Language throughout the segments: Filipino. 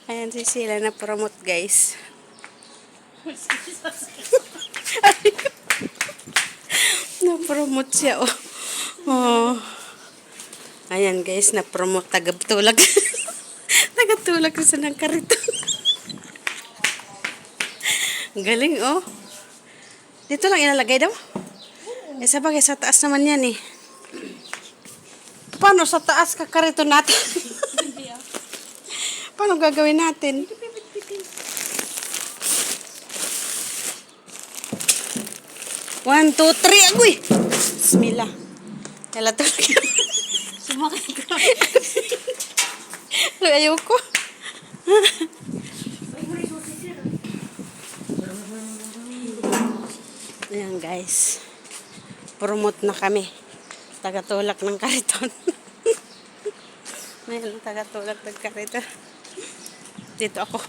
Ayan si Sheila na promote, guys. Na-promote siya, oh. Oh. Ayan, guys, na-promote. Tagatulak. Tagatulak siya ng kariton. Galing, oh. Dito lang ilalagay daw. Eh, sabagay, sa taas naman yan, eh. Paano sa taas kakariton natin? Paano gagawin natin? 1, 2, 3, agoy! Bismillah. Kala tulog yan. Sumakay ka. Ayoko. Ayan, guys. Promote na kami. Tagatulak ng kariton. Ayan, tagatulak ng kariton. Dito ako.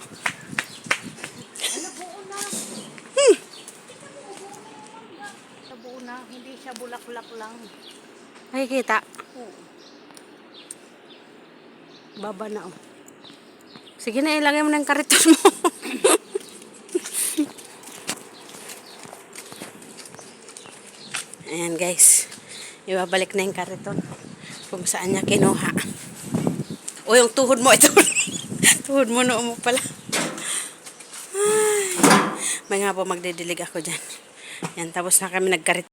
Nabuo na. Nabuo na. Hindi siya bulaklak lang. Ay, kita. Oo. Baba na, oh. Sige na, ilagay mo ng kariton mo. Ayan, guys. Ibabalik na yung kariton. Kung saan niya kinuha. O, yung tuhod mo. Ito. Tuhod mo, noo mo pala. Ay. May nga po magdidilig ako dyan. Yan, tapos na kami nagkariton.